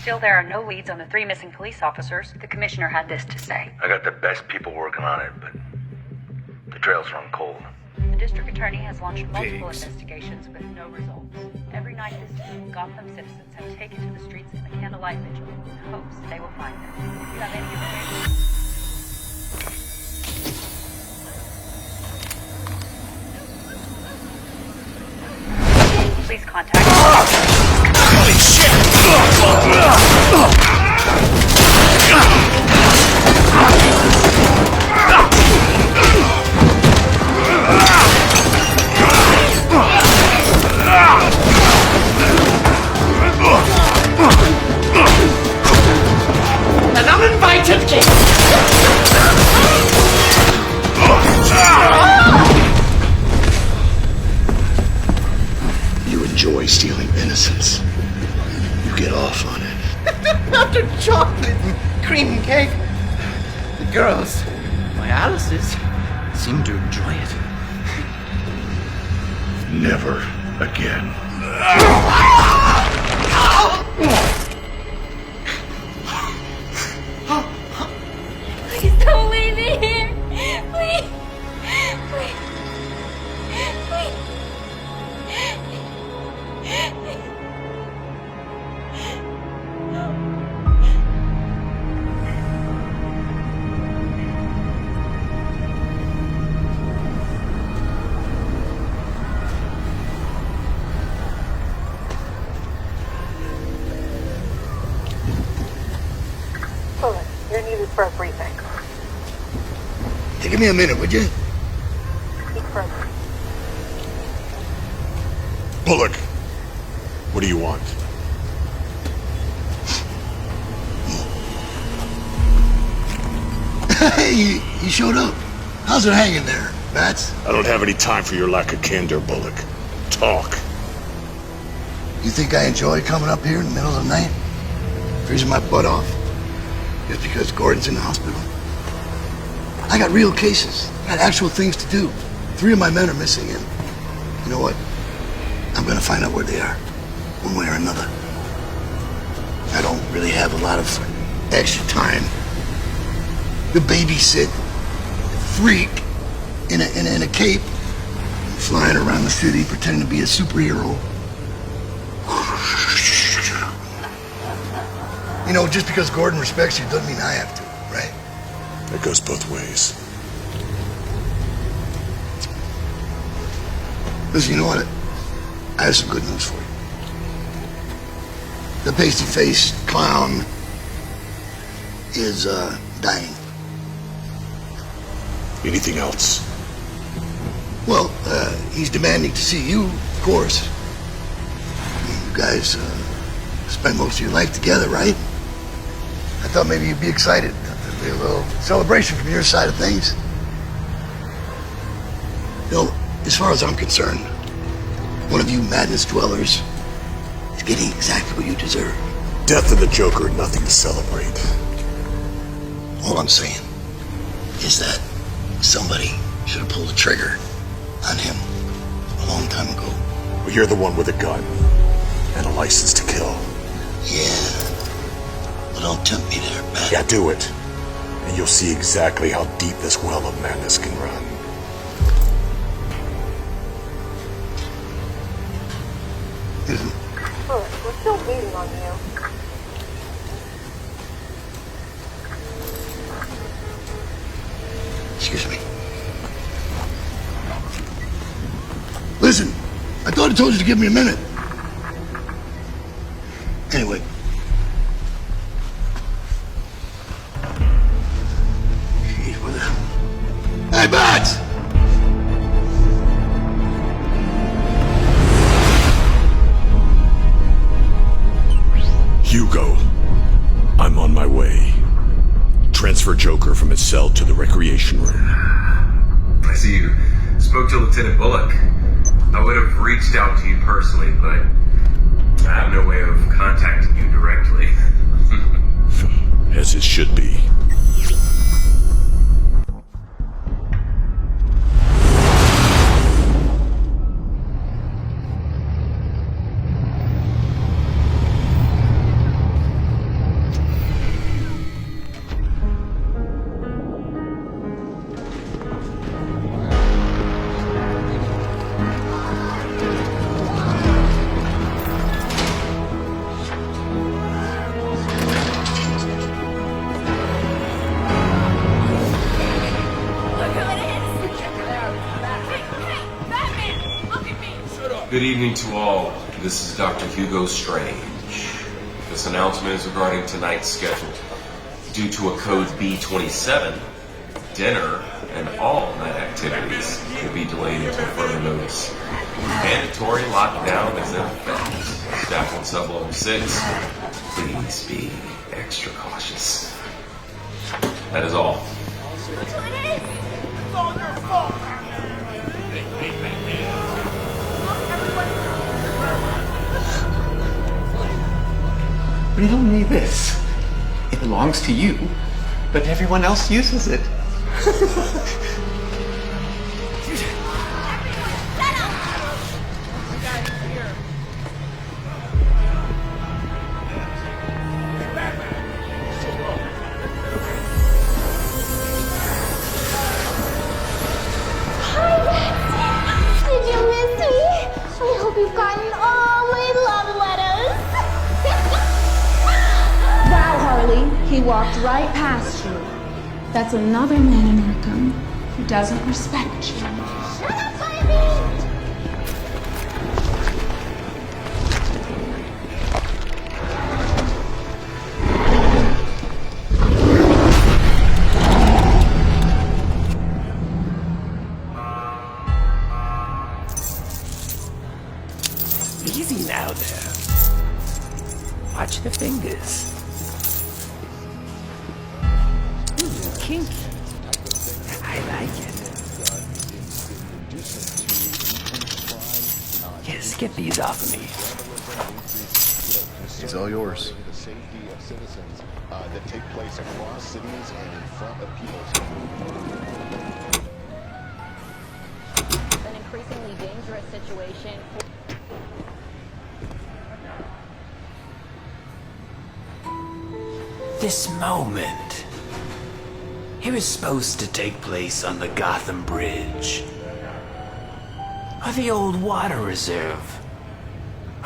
Still, there are no leads on the 3 missing police officers. The commissioner had this to say. I got the best people working on it, but the trails run cold. The district attorney has launched multiple investigations with no results. Every night this week, Gotham citizens have taken to the streets in a candlelight vigil in hopes they will find them. If you have any information... Please contact... Holy shit! An uninvited guest! You enjoy stealing innocence. You get off on it. After chocolate and cream cake, the girls, my Alice's, seem to enjoy it. Never again. Please don't leave me here. Please. Please. Please. Bullet, you're needed for a briefing. Hey, give me a minute, would you? Speak further. Bullock, what do you want? Hey, you showed up. How's it hanging there, Bats? I don't have any time for your lack of candor, Bullock. Talk. You think I enjoy coming up here in the middle of the night? Freezing my butt off? Just because Gordon's in the hospital? I got real cases. I got actual things to do. 3 of my men are missing, and you know what? I'm gonna find out where they are, one way or another. I don't really have a lot of extra time to babysit a freak in a cape, flying around the city pretending to be a superhero. You know, just because Gordon respects you doesn't mean I have to, right? It goes both ways. Listen, you know what? I have some good news for you. The pasty-faced clown is, dying. Anything else? Well, he's demanding to see you, of course. You guys, spend most of your life together, right? I thought maybe you'd be excited. There'd be a little celebration from your side of things. You know, as far as I'm concerned, one of you madness dwellers is getting exactly what you deserve. Death of the Joker, nothing to celebrate. All I'm saying is that somebody should have pulled the trigger on him a long time ago. Well, you're the one with a gun and a license to kill. Yeah. Well, don't tempt me there, Bat. Yeah, do it. And you'll see exactly how deep this well of madness can run. Listen, Bullet, we're still waiting on you. excuse me. Listen, I thought I told you to give me a minute. Anyway. Jeez, what the hell? Hey, Bats! Hugo, I'm on my way. Transfer Joker from his cell to the recreation room. I see you spoke to Lieutenant Bullock. I would have reached out to you personally, but I have no way of contacting you directly. As it should be. Good evening to all. This is Dr. Hugo Strange. This announcement is regarding tonight's schedule. Due to a code B27, dinner and all night activities will be delayed until further notice. Mandatory lockdown is in effect. Staff on sub level 6, please be extra cautious. That is all. Riddle me this. It belongs to you, but everyone else uses it. Did you miss me? I hope you've gotten all my love letters. Wow, Harley, he walked right past you. That's another man in Arkham who doesn't respect you. Shut up, baby! Easy now there. Watch the fingers. Kinky. I like it. Yes, get these off of me. It's all yours. The safety of citizens that take place across cities and in front of people's homes. An increasingly dangerous situation. This moment. It was supposed to take place on the Gotham Bridge. Or the old water reserve.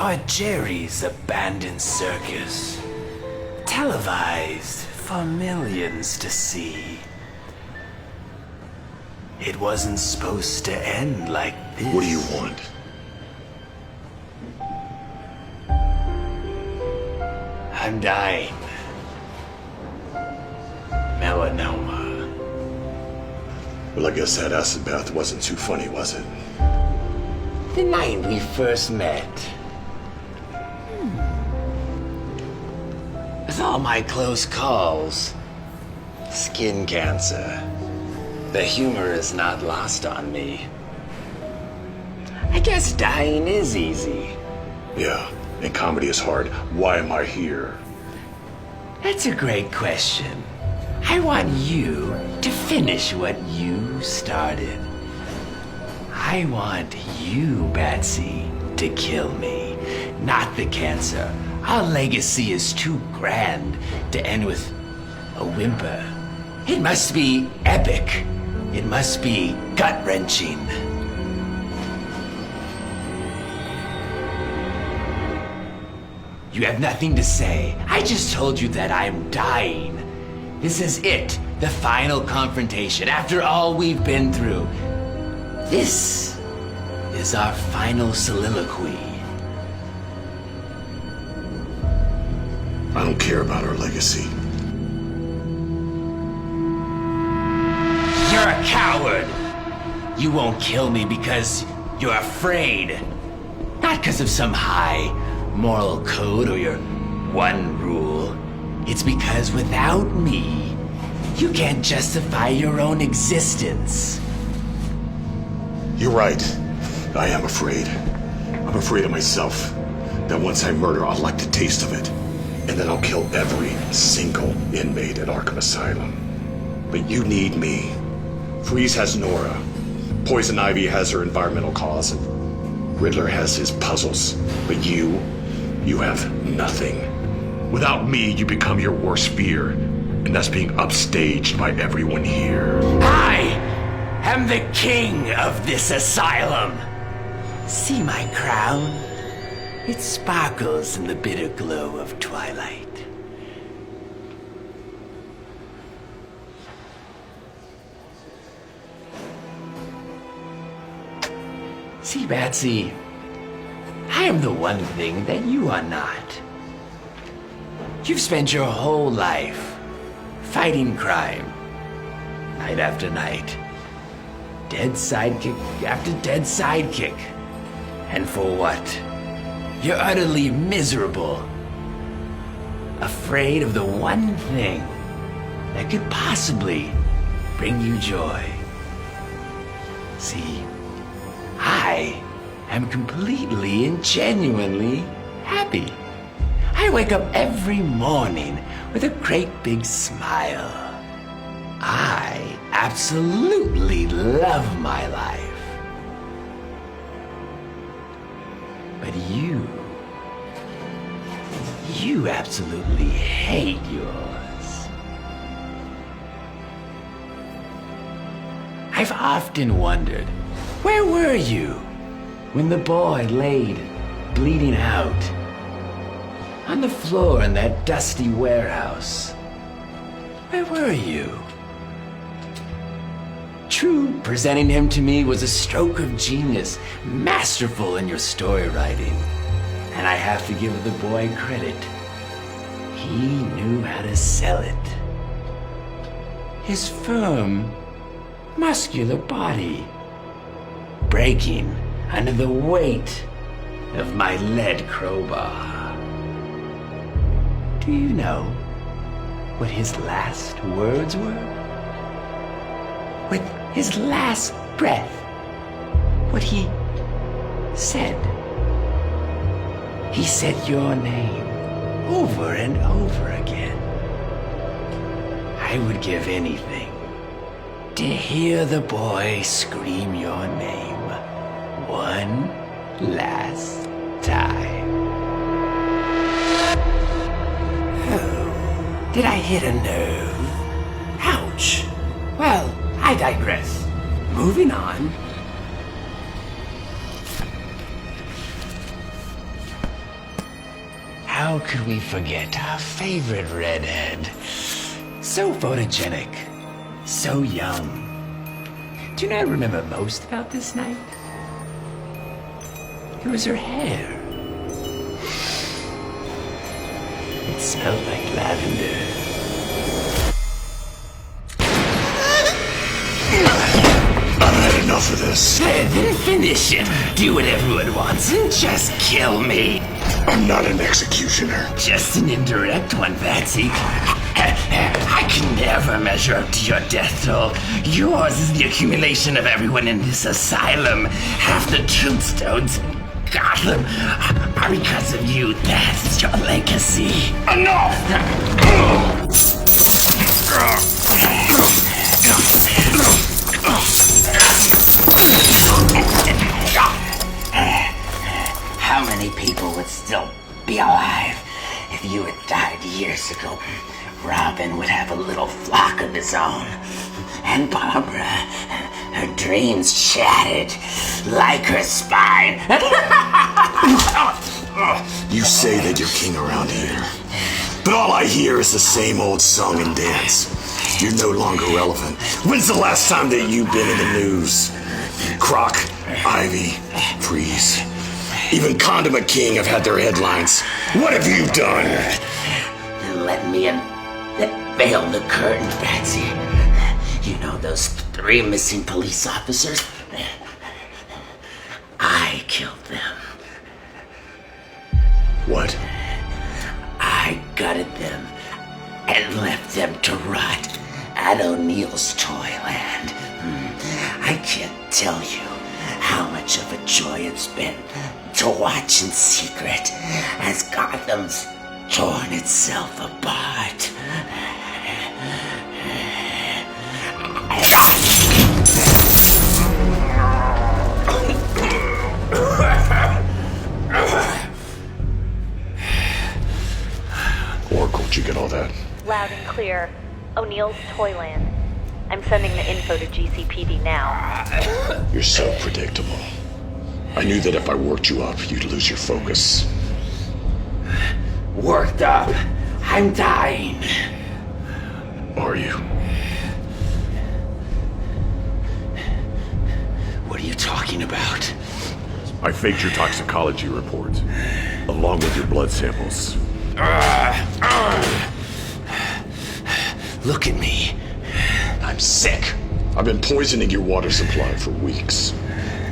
Or Jerry's abandoned circus. Televised for millions to see. It wasn't supposed to end like this. What do you want? I'm dying. Melanoma. Well, I guess that acid bath wasn't too funny, was it? The night we first met. With all my close calls, skin cancer. The humor is not lost on me. I guess dying is easy. Yeah, and comedy is hard. Why am I here? That's a great question. I want you to finish what you started. I want you, Batsy, to kill me, not the cancer. Our legacy is too grand to end with a whimper. It must be epic. It must be gut-wrenching. You have nothing to say. I just told you that I'm dying. This is it, the final confrontation. After all we've been through, this is our final soliloquy. I don't care about our legacy. You're a coward. You won't kill me because you're afraid. Not because of some high moral code or your one rule. It's because without me, you can't justify your own existence. You're right. I am afraid. I'm afraid of myself. That once I murder, I'll like the taste of it. And then I'll kill every single inmate at Arkham Asylum. But you need me. Freeze has Nora. Poison Ivy has her environmental cause. And Riddler has his puzzles. But you have nothing. Without me, you become your worst fear. And that's being upstaged by everyone here. I am the king of this asylum. See my crown? It sparkles in the bitter glow of twilight. See, Batsy, I am the one thing that you are not. You've spent your whole life fighting crime, night after night, dead sidekick after dead sidekick. And for what? You're utterly miserable, afraid of the one thing that could possibly bring you joy. See, I am completely and genuinely happy. I wake up every morning with a great big smile. I absolutely love my life. But you absolutely hate yours. I've often wondered, where were you when the boy laid bleeding out on the floor in that dusty warehouse? Where were you? True, presenting him to me was a stroke of genius, masterful in your story writing. And I have to give the boy credit. He knew how to sell it. His firm, muscular body breaking under the weight of my lead crowbar. Do you know what his last words were? With his last breath, what he said. He said your name over and over again. I would give anything to hear the boy scream your name one last time. Oh, did I hit a nerve? Ouch. Well, I digress. Moving on. How could we forget our favorite redhead? So photogenic, so young. Do you know what I remember most about this night? It was her hair. It smelled like lavender. Enough of this. Then finish it. Do what everyone wants and just kill me. I'm not an executioner. Just an indirect one, Patsy. I can never measure up to your death toll. Yours is the accumulation of everyone in this asylum. Half the tombstones in Gotham are because of you. That's your legacy. Enough! How many people would still be alive if you had died years ago? Robin would have a little flock of his own. And Barbara, her dreams shattered like her spine. You say that you're king around here, but all I hear is the same old song and dance. You're no longer relevant. When's the last time that you've been in the news? Croc, Ivy, Freeze. Even Condiment King have had their headlines. What have you done? Let me in. Bail the curtain, Patsy. You know those 3 missing police officers? I killed them. What? I gutted them and left them to rot at O'Neill's Toyland. I can't tell you how much of a joy it's been to watch in secret as Gotham's torn itself apart. Oracle, did you get all that? Loud and clear. O'Neill's Toyland. I'm sending the info to GCPD now. You're so predictable. I knew that if I worked you up, you'd lose your focus. Worked up. I'm dying. Are you? What are you talking about? I faked your toxicology report, along with your blood samples. Look at me. I'm sick. I've been poisoning your water supply for weeks.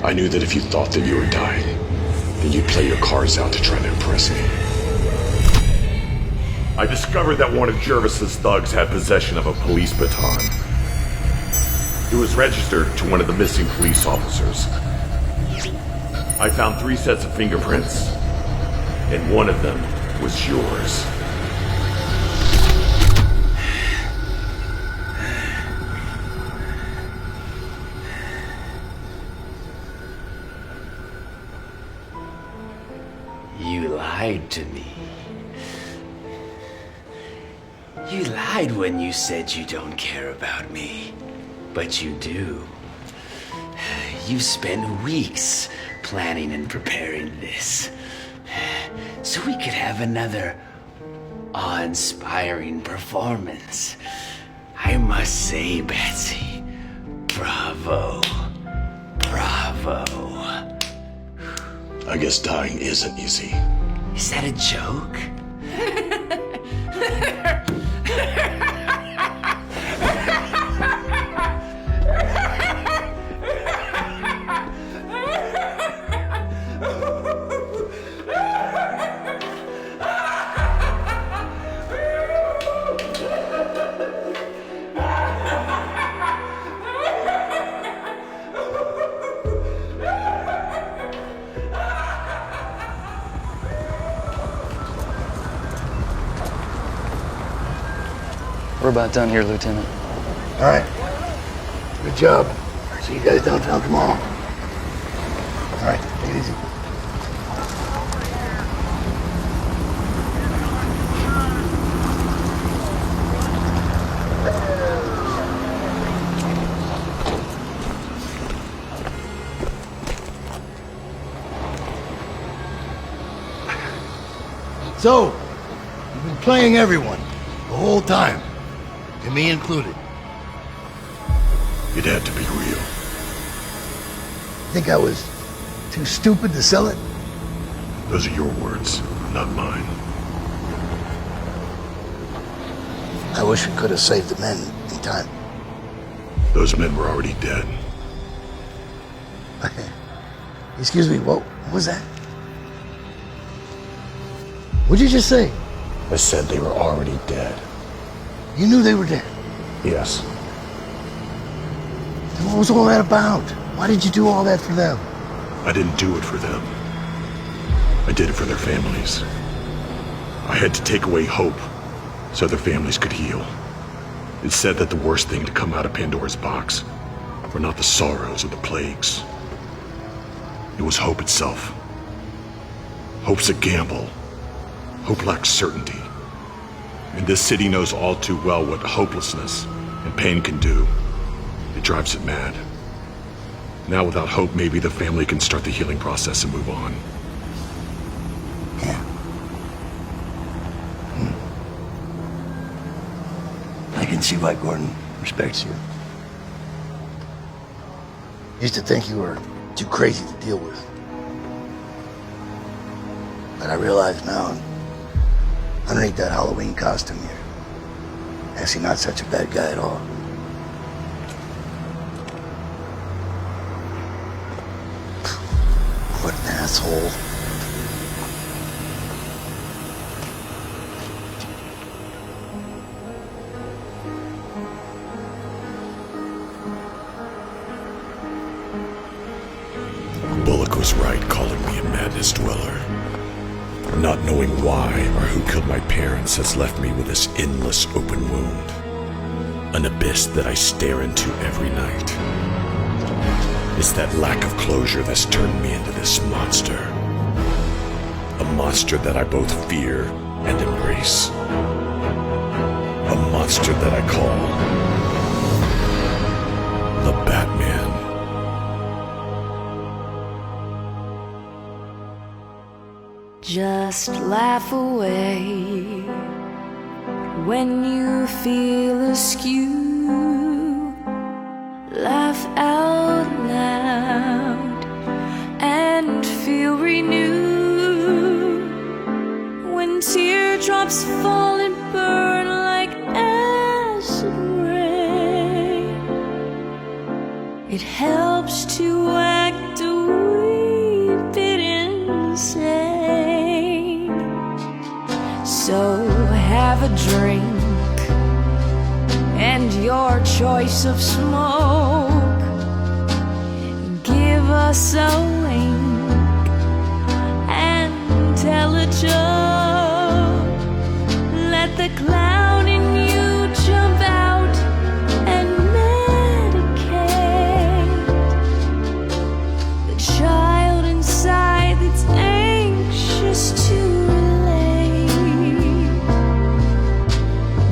I knew that if you thought that you were dying, then you'd play your cards out to try to impress me. I discovered that one of Jervis's thugs had possession of a police baton. It was registered to one of the missing police officers. I found 3 sets of fingerprints, and one of them was yours. You lied to me. You lied when you said you don't care about me, but you do. You spent weeks planning and preparing this, so we could have another awe-inspiring performance. I must say, Betsy, bravo. Bravo. I guess dying isn't easy. Is that a joke? We're about done here, Lieutenant. All right. Good job. See you guys downtown tomorrow. All right, take it easy. So, you've been playing everyone the whole time, and me included. It had to be real. Think I was too stupid to sell it? Those are your words, not mine. I wish we could have saved the men in time. Those men were already dead. Excuse me, what was that? What'd you just say? I said they were already dead. You knew they were dead. Yes. Then what was all that about? Why did you do all that for them? I didn't do it for them. I did it for their families. I had to take away hope so their families could heal. It said that the worst thing to come out of Pandora's box were not the sorrows or the plagues. It was hope itself. Hope's a gamble. Hope lacks certainty. And this city knows all too well what hopelessness and pain can do. It drives it mad. Now without hope, maybe the family can start the healing process and move on. Yeah. I can see why Gordon respects you. Used to think you were too crazy to deal with. But I realize now, underneath that Halloween costume, you're actually not such a bad guy at all. What an asshole. Bullock was right calling me a madness dweller. Not knowing why or who killed my parents has left me with this endless open wound. An abyss that I stare into every night. It's that lack of closure that's turned me into this monster. A monster that I both fear and embrace. A monster that I call the Batman. Just laugh away when you feel askew. Laugh out loud and feel will renew. When teardrops fall and burn like acid rain, it helps to act a wee bit insane. So have a drink and your choice of smoke. Give us a wink and tell a joke. Let the clown in you jump out and medicate the child inside that's anxious to relate.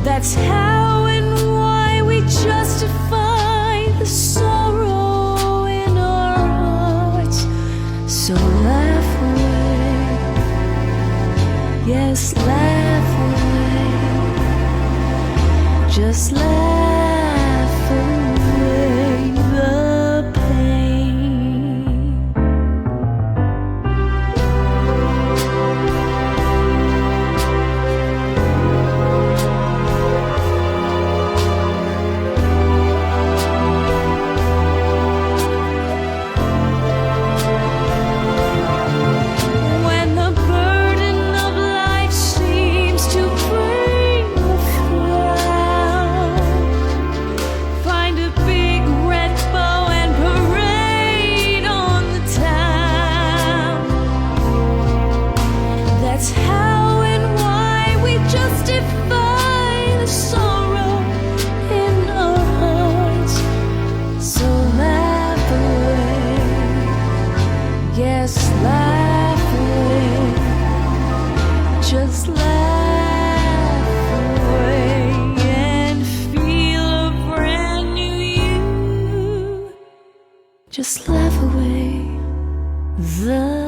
That's how and why we justify the sorrow in our hearts. So laugh away, yes, laugh away, just laugh away the pain. When the burden of life seems to bring a frown, find a big red bow and parade on the town. That's how and why we justify the sorrow in our hearts. So laugh away, yes, laugh away, just laugh away and feel a brand new you. Just laugh away the